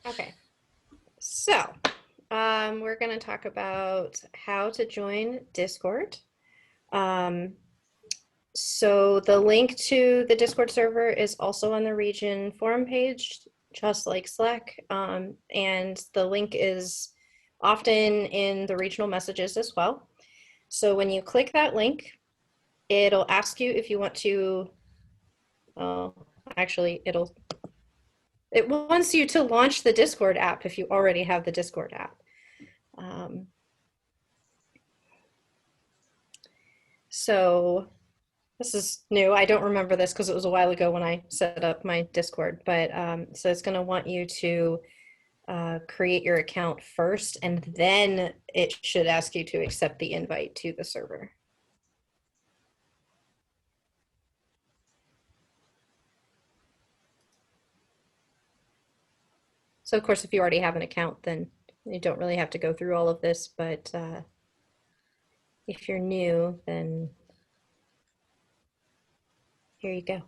Okay, so we're going to talk about how to join Discord. Um, so the link to the Discord server is also on the region forum page, just like Slack. And the link is often in the regional messages as well. So when you click that link, it'll ask you if you want to, actually, it wants you to launch the Discord app if you already have the Discord app. So this is new. I don't remember this because it was a while ago when I set up my Discord, but so it's going to want you to create your account first, and then it should ask you to accept the invite to the server. So of course, if you already have an account, then you don't really have to go through all of this, but if you're new, then here you go.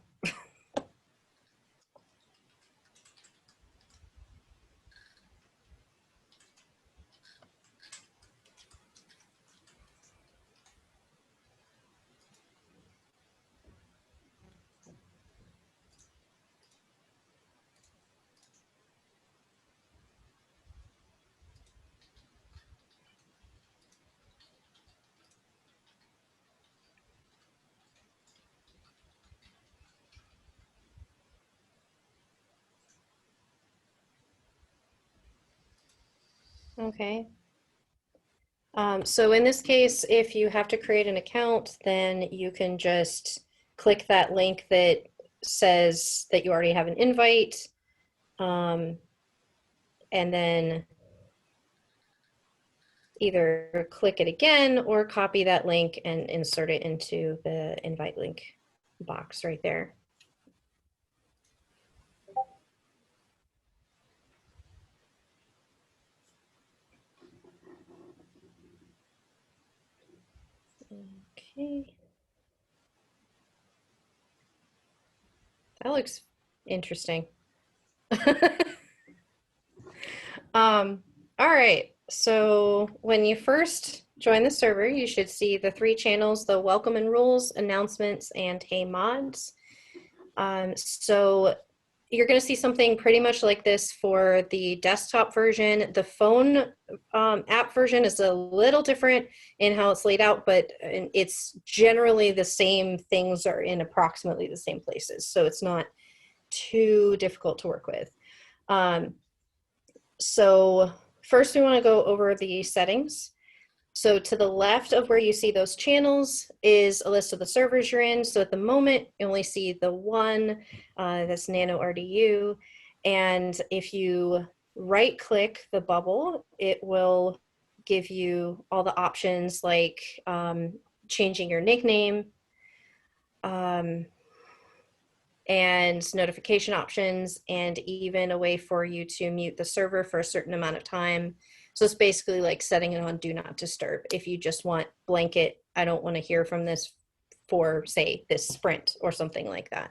Okay. So in this case, if you have to create an account, then you can just click that link that says that you already have an invite, and then either click it again or copy that link and insert it into the invite link box right there. Okay. That looks interesting. All right. So when you first join the server, you should see the 3 channels: the welcome and rules, announcements, and hey mods. So you're going to see something pretty much like this for the desktop version. The phone app version is a little different in how it's laid out, but it's generally the same things are in approximately the same places. So it's not too difficult to work with. So first we want to go over the settings. So to the left of where you see those channels is a list of the servers you're in. So at the moment, you only see the one, that's NaNoRDU. And if you right click the bubble, it will give you all the options like changing your nickname, and notification options, and even a way for you to mute the server for a certain amount of time. So it's basically like setting it on do not disturb. If you just want blanket, I don't want to hear from this for, say, this sprint or something like that.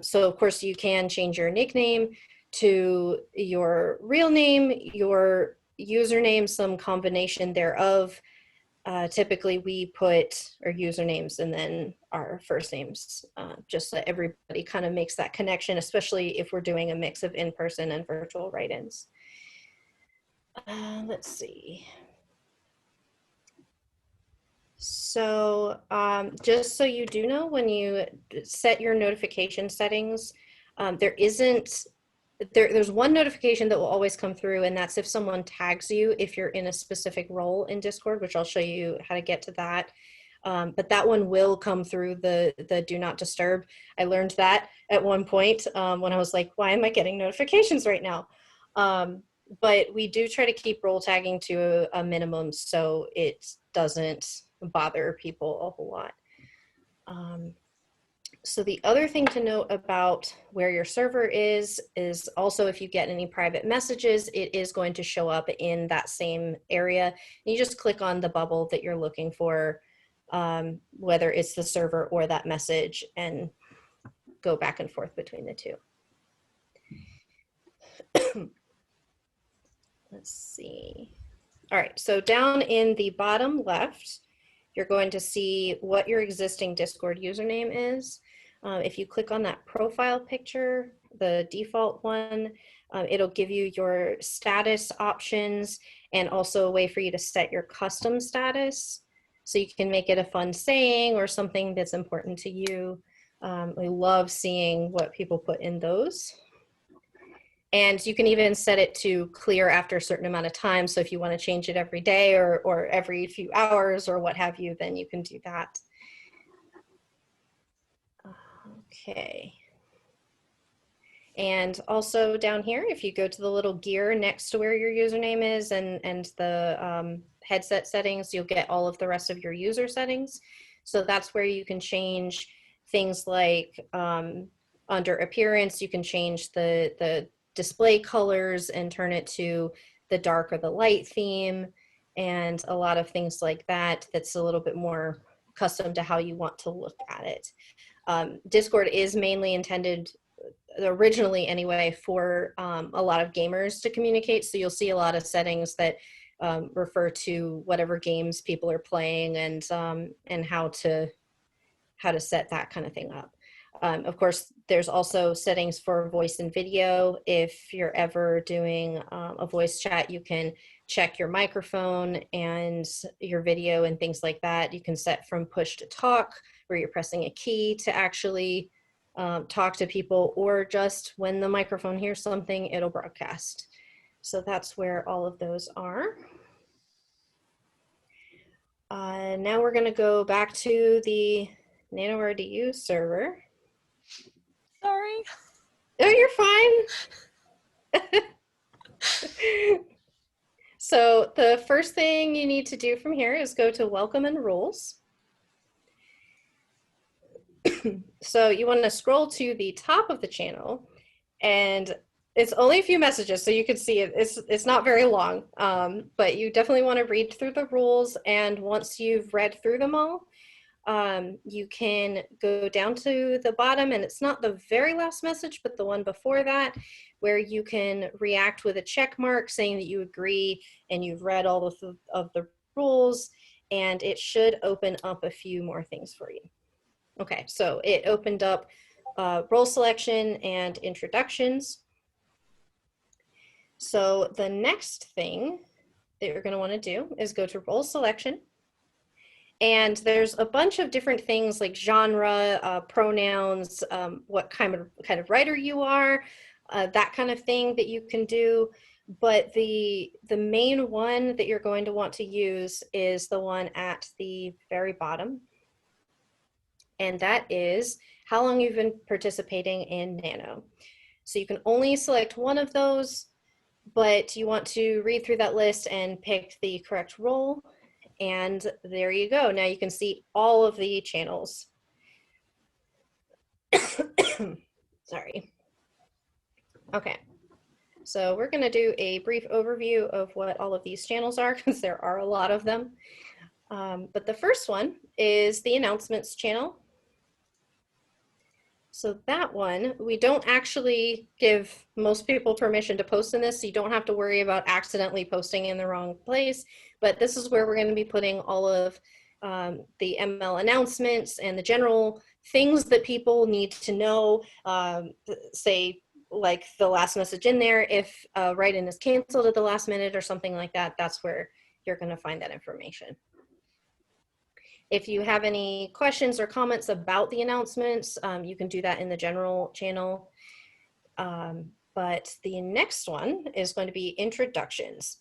So of course you can change your nickname to your real name, your username, some combination thereof. Typically we put our usernames and then our first names, just so everybody kind of makes that connection, especially if we're doing a mix of in-person and virtual write-ins. Let's see. So just so you do know, when you set your notification settings, there's one notification that will always come through, and that's if someone tags you if you're in a specific role in Discord, which I'll show you how to get to that. But that one will come through the do not disturb. I learned that at one point when I was like, why am I getting notifications right now? But we do try to keep role tagging to a minimum so it doesn't bother people a whole lot. So the other thing to note about where your server is also if you get any private messages, it is going to show up in that same area. You just click on the bubble that you're looking for, whether it's the server or that message, and go back and forth between the two. Let's see. All right, so down in the bottom left, you're going to see what your existing Discord username is. If you click on that profile picture, the default one, it'll give you your status options and also a way for you to set your custom status. So you can make it a fun saying or something that's important to you. We love seeing what people put in those. And you can even set it to clear after a certain amount of time. So if you want to change it every day or every few hours or what have you, then you can do that. Okay. And also down here, if you go to the little gear next to where your username is and the headset settings, you'll get all of the rest of your user settings. So that's where you can change things like under appearance, you can change the display colors and turn it to the dark or the light theme and a lot of things like that. That's a little bit more custom to how you want to look at it. Discord is mainly intended, originally anyway, for a lot of gamers to communicate. So you'll see a lot of settings that refer to whatever games people are playing and how to set that kind of thing up. Of course, there's also settings for voice and video. If you're ever doing a voice chat, you can check your microphone and your video and things like that. You can set from push to talk, where you're pressing a key to actually talk to people, or just when the microphone hears something, it'll broadcast. So that's where all of those are. Now we're going to go back to the NaNoRDU server. Sorry. Oh, you're fine. So the first thing you need to do from here is go to Welcome and Rules. So you want to scroll to the top of the channel, and it's only a few messages, so you can see it. It's not very long, but you definitely want to read through the rules, and once you've read through them all, you can go down to the bottom, and it's not the very last message, but the one before that, where you can react with a check mark saying that you agree and you've read all of the rules, and it should open up a few more things for you. Okay, so it opened up role selection and introductions. So the next thing that you're going to want to do is go to role selection. And there's a bunch of different things like genre, pronouns, what kind of writer you are, that kind of thing that you can do. But the main one that you're going to want to use is the one at the very bottom. And that is how long you've been participating in Nano. So you can only select one of those, but you want to read through that list and pick the correct role. And there you go. Now you can see all of the channels. Sorry. Okay. So we're going to do a brief overview of what all of these channels are, because there are a lot of them. But the first one is the announcements channel. So that one, we don't actually give most people permission to post in this, so you don't have to worry about accidentally posting in the wrong place. But this is where we're going to be putting all of the ML announcements and the general things that people need to know, say like the last message in there, if write-in is canceled at the last minute or something like that, that's where you're going to find that information. If you have any questions or comments about the announcements, you can do that in the general channel. But the next one is going to be introductions.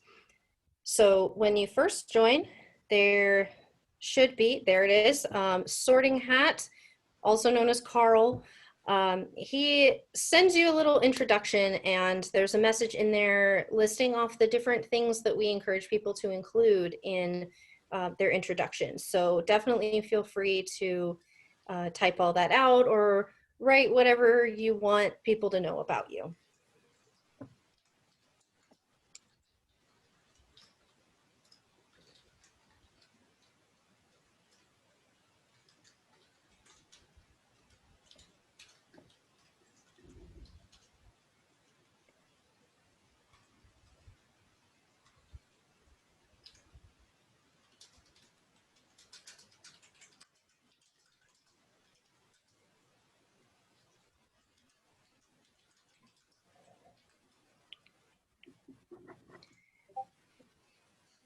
So when you first join, there should be, there it is, Sorting Hat, also known as Carl. He sends you a little introduction, and there's a message in there listing off the different things that we encourage people to include in their introductions. So definitely feel free to type all that out or write whatever you want people to know about you.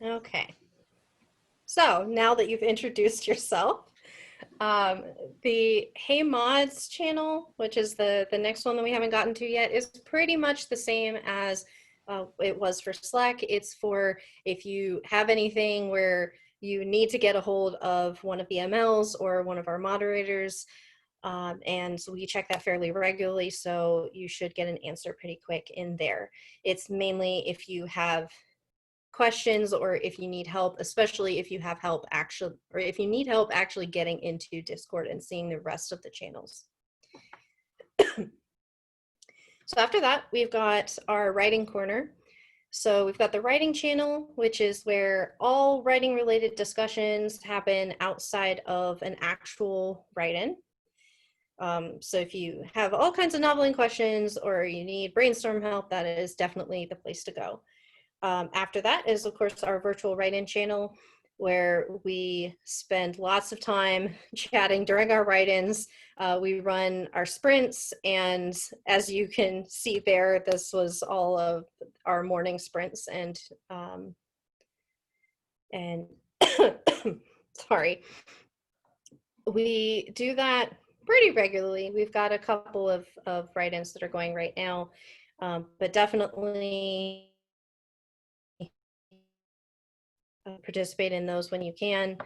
Okay. So now that you've introduced yourself, um, the Hey Mods channel, which is the next one that we haven't gotten to yet, is pretty much the same as it was for Slack. It's for if you have anything where you need to get a hold of one of the MLs or one of our moderators, and so we check that fairly regularly, so you should get an answer pretty quick in there. It's mainly if you have questions or if you need help, especially if you have help actually, or if you need help actually getting into Discord and seeing the rest of the channels. So after that, we've got our writing corner. So we've got the writing channel, which is where all writing related discussions happen outside of an actual write-in. So if you have all kinds of noveling questions or you need brainstorm help, that is definitely the place to go. After that is, of course, our virtual write-in channel, where we spend lots of time chatting during our write-ins. We run our sprints, and as you can see there, this was all of our morning sprints, and sorry, we do that pretty regularly. We've got a couple of write-ins that are going right now, but definitely participate in those when you can.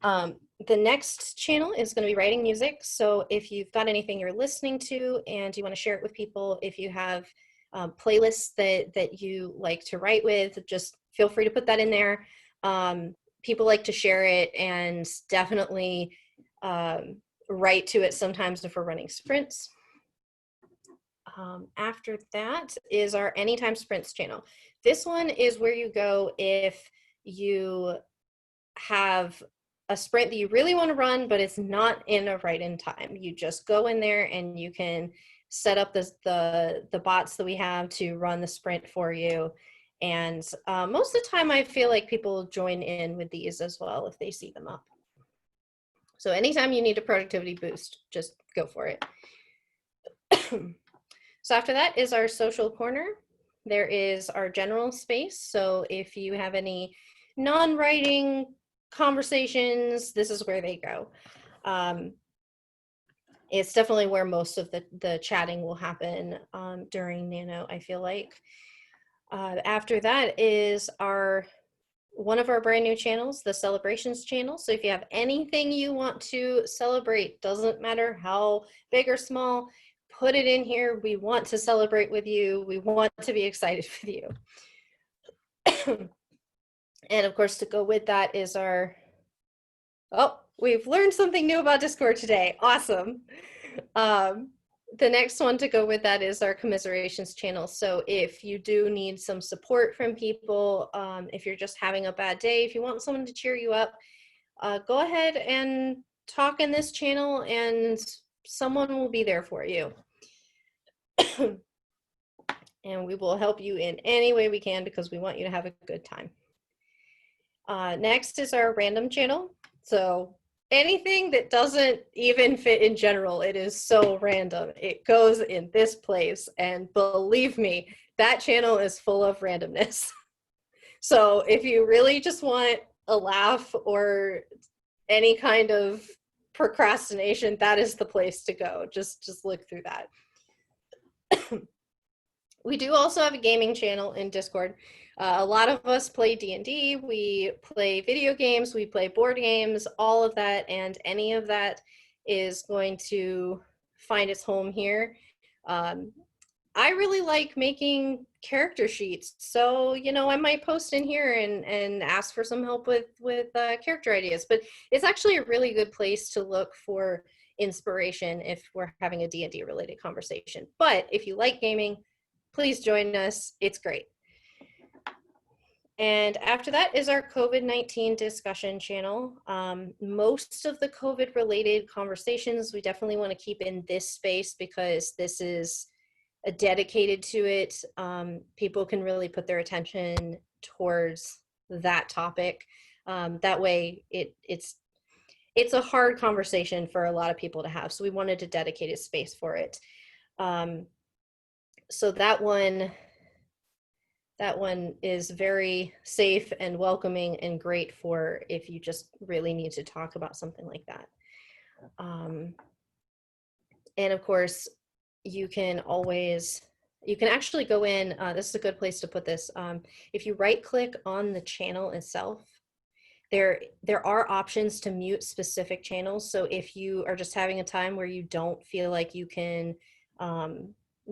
The next channel is going to be writing music. So if you've got anything you're listening to and you want to share it with people, if you have playlists that you like to write with, just feel free to put that in there. People like to share it, and definitely write to it sometimes if we're running sprints. After that is our Anytime Sprints channel. This one is where you go if you have a sprint that you really want to run, but it's not in a write-in time. You just go in there and you can set up the bots that we have to run the sprint for you. And most of the time I feel like people join in with these as well if they see them up. So anytime you need a productivity boost, just go for it. So after that is our social corner. There is our general space. So if you have any non-writing conversations, this is where they go. It's definitely where most of the chatting will happen during Nano, I feel like. After that is one of our brand new channels, the celebrations channel. So if you have anything you want to celebrate, doesn't matter how big or small, put it in here. We want to celebrate with you. We want to be excited with you. And of course, to go with that is we've learned something new about Discord today. Awesome. The next one to go with that is our commiserations channel. So if you do need some support from people, if you're just having a bad day, if you want someone to cheer you up, go ahead and talk in this channel and someone will be there for you. And we will help you in any way we can because we want you to have a good time. Next is our random channel. So anything that doesn't even fit in general, it is so random. It goes in this place, and believe me, that channel is full of randomness. So if you really just want a laugh or any kind of procrastination, that is the place to go. Just look through that. We do also have a gaming channel in Discord. A lot of us play D&D, we play video games, we play board games, all of that, and any of that is going to find its home here. I really like making character sheets, so I might post in here and ask for some help with character ideas, but it's actually a really good place to look for inspiration if we're having a D&D related conversation. But if you like gaming, please join us. It's great. And after that is our COVID-19 discussion channel. Most of the COVID related conversations we definitely want to keep in this space because this is dedicated to it. People can really put their attention towards that topic. That way it's a hard conversation for a lot of people to have. So we wanted a dedicated space for it. So that one That one is very safe and welcoming and great for if you just really need to talk about something like that. And of course, you can actually go in, this is a good place to put this. If you right click on the channel itself, there are options to mute specific channels. So if you are just having a time where you don't feel like you can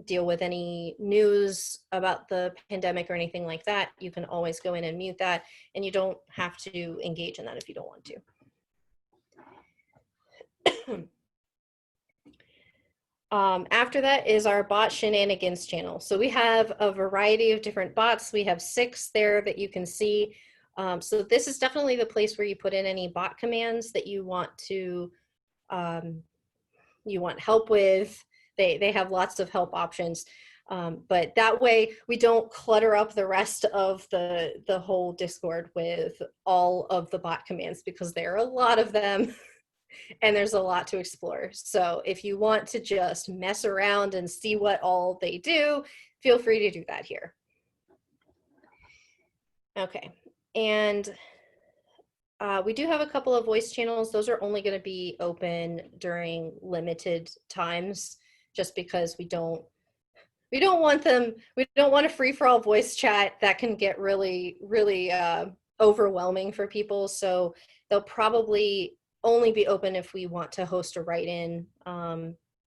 deal with any news about the pandemic or anything like that, you can always go in and mute that, and you don't have to engage in that if you don't want to. After that is our bot shenanigans channel. So we have a variety of different bots. We have 6 there that you can see. So this is definitely the place where you put in any bot commands that you want to, you want help with. They have lots of help options. But that way we don't clutter up the rest of the whole Discord with all of the bot commands, because there are a lot of them. And there's a lot to explore. So if you want to just mess around and see what all they do, feel free to do that here. Okay, and we do have a couple of voice channels. Those are only going to be open during limited times, just because we don't want a free-for-all voice chat that can get really overwhelming for people. So they'll probably only be open if we want to host a write-in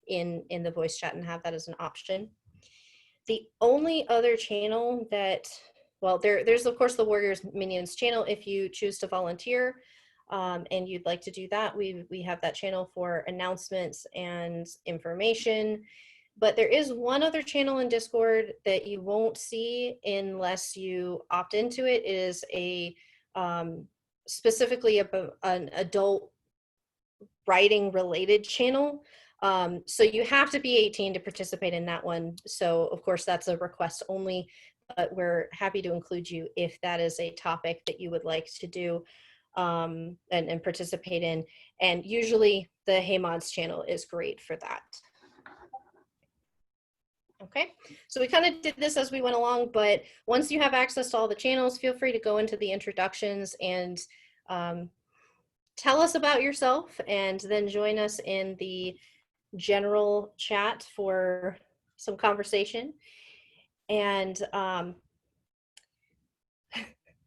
in the voice chat and have that as an option. The only other channel that, well, there's of course the Warriors Minions channel if you choose to volunteer and you'd like to do that. We have that channel for announcements and information. But there is one other channel in Discord that you won't see unless you opt into it. It is a specifically an adult writing related channel. So you have to be 18 to participate in that one. So of course that's a request only, but we're happy to include you if that is a topic that you would like to do and participate in. And usually the Hey Mods channel is great for that. Okay, so we kind of did this as we went along, but once you have access to all the channels, feel free to go into the introductions and tell us about yourself, and then join us in the general chat for some conversation. And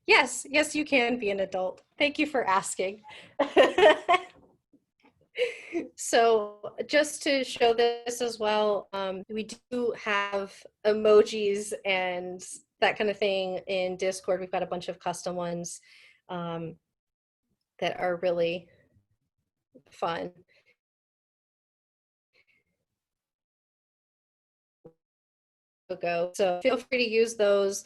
yes, you can be an adult. Thank you for asking. So just to show this as well, we do have emojis and that kind of thing in Discord. We've got a bunch of custom ones that are really fun. So feel free to use those.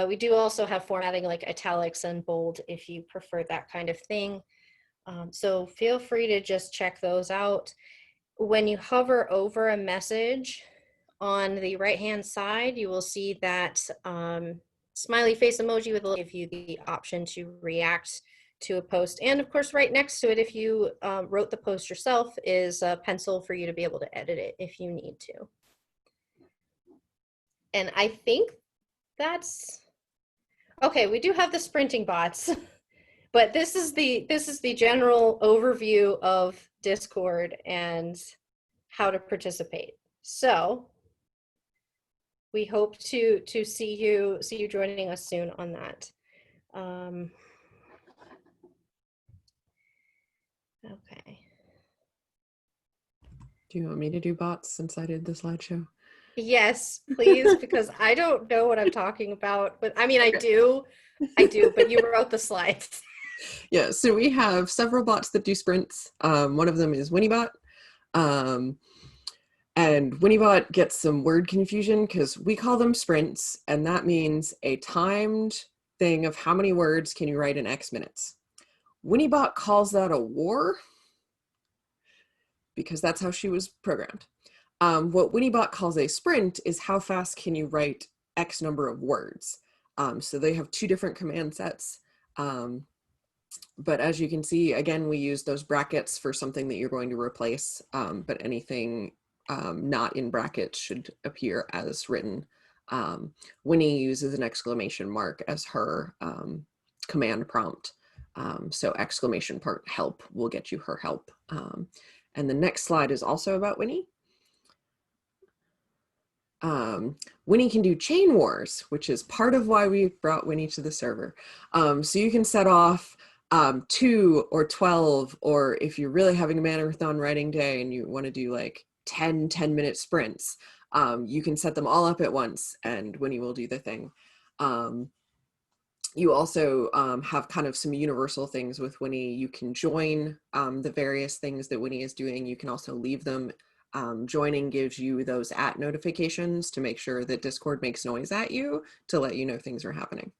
We do also have formatting like italics and bold if you prefer that kind of thing. So feel free to just check those out. When you hover over a message on the right-hand side, you will see that smiley face emoji with give you the option to react to a post. And of course, right next to it, if you wrote the post yourself, is a pencil for you to be able to edit it if you need to. And I think that's okay. We do have the sprinting bots. But this is the general overview of Discord and how to participate. So we hope to see you joining us soon on that. Okay. Do you want me to do bots since I did the slideshow? Yes, please, because I don't know what I'm talking about. But I mean, I do, but you wrote the slides. Yeah, so we have several bots that do sprints. One of them is WinnieBot. And WinnieBot gets some word confusion because we call them sprints, and that means a timed thing of how many words can you write in X minutes. WinnieBot calls that a war because that's how she was programmed. What WinnieBot calls a sprint is how fast can you write X number of words. So they have 2 different command sets. But as you can see, again, we use those brackets for something that you're going to replace, but anything not in brackets should appear as written Winnie uses an exclamation mark as her command prompt. So exclamation part help will get you her help. And the next slide is also about Winnie. Winnie can do chain wars, which is part of why we brought Winnie to the server. So you can set off 2 or 12, or if you're really having a marathon writing day and you want to do like 10-minute sprints, you can set them all up at once and Winnie will do the thing. You also have kind of some universal things with Winnie. You can join the various things that Winnie is doing. You can also leave them. Joining gives you those @ notifications to make sure that Discord makes noise at you to let you know things are happening.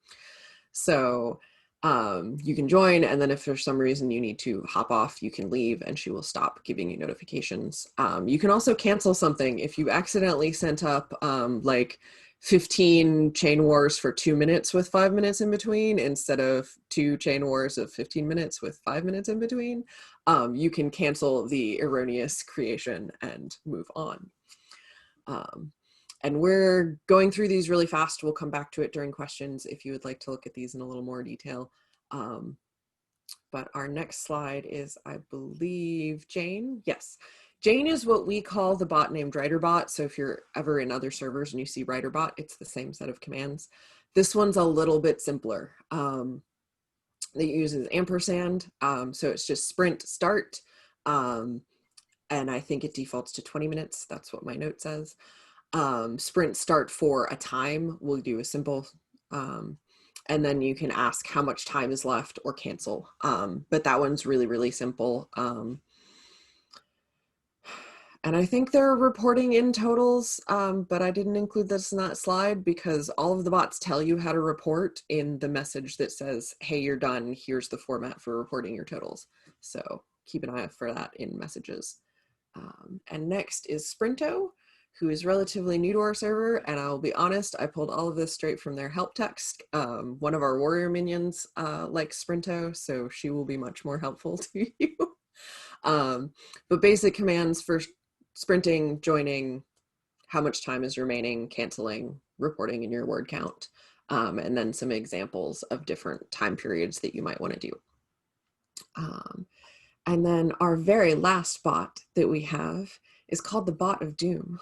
So you can join, and then if for some reason you need to hop off, you can leave and she will stop giving you notifications. You can also cancel something if you accidentally sent up like 15 chain wars for 2 minutes with 5 minutes in between instead of 2 chain wars of 15 minutes with 5 minutes in between. You can cancel the erroneous creation and move on. And we're going through these really fast. We'll come back to it during questions if you would like to look at these in a little more detail. But our next slide is, I believe, Jane. Yes. Jane is what we call the bot named WriterBot. So if you're ever in other servers and you see WriterBot, it's the same set of commands. This one's a little bit simpler. It uses ampersand. So it's just sprint start. And I think it defaults to 20 minutes. That's what my note says. Sprint start for a time. We'll do a simple, and then you can ask how much time is left or cancel. But that one's really, really simple. And I think they're reporting in totals, but I didn't include this in that slide because all of the bots tell you how to report in the message that says, hey, you're done. Here's the format for reporting your totals. So keep an eye out for that in messages. And next is Sprinto, who is relatively new to our server. And I'll be honest, I pulled all of this straight from their help text. One of our warrior minions likes Sprinto, so she will be much more helpful to you. But basic commands for sprinting, joining, how much time is remaining, canceling, reporting in your word count, and then some examples of different time periods that you might want to do. And then our very last bot that we have is called the Bot of Doom.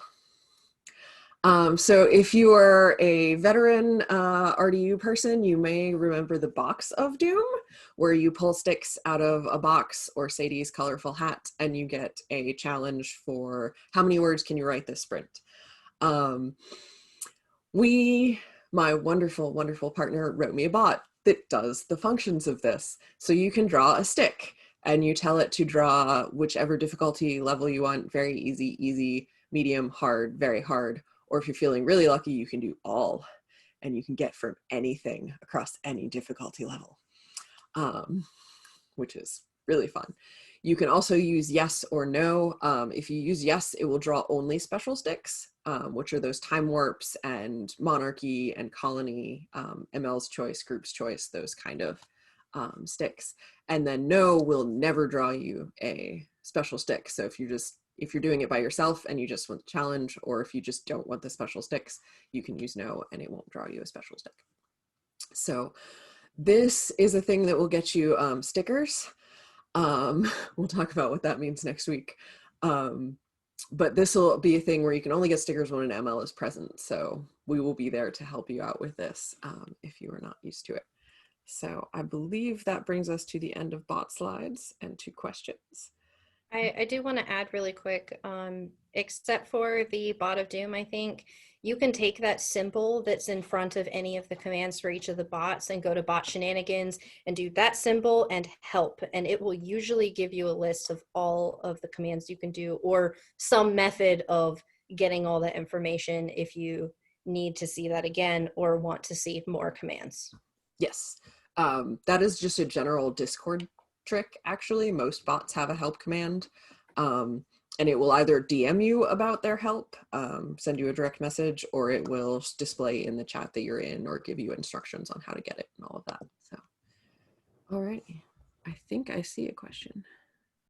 So if you are a veteran RDU person, you may remember the Box of Doom, where you pull sticks out of a box or Sadie's colorful hat and you get a challenge for how many words can you write this sprint. My wonderful, wonderful partner wrote me a bot that does the functions of this. So you can draw a stick and you tell it to draw whichever difficulty level you want, very easy, easy, medium, hard, very hard. Or if you're feeling really lucky, you can do all, and you can get from anything across any difficulty level, which is really fun. You can also use yes or no. If you use yes, it will draw only special sticks, which are those time warps and monarchy and colony, ML's choice, group's choice, those kind of sticks. And then no will never draw you a special stick. So if you're doing it by yourself and you just want the challenge, or if you just don't want the special sticks, you can use no and it won't draw you a special stick. So this is a thing that will get you stickers. We'll talk about what that means next week. But this will be a thing where you can only get stickers when an ML is present. So we will be there to help you out with this if you are not used to it. So I believe that brings us to the end of bot slides and to questions. I do want to add really quick, except for the Bot of Doom, I think you can take that symbol that's in front of any of the commands for each of the bots and go to bot shenanigans and do that symbol and help. And it will usually give you a list of all of the commands you can do or some method of getting all that information if you need to see that again or want to see more commands. Yes, that is just a general Discord trick. Actually, most bots have a help command, and it will either DM you about their help, send you a direct message, or it will display in the chat that you're in or give you instructions on how to get it and all of that. So, all right, I think I see a question.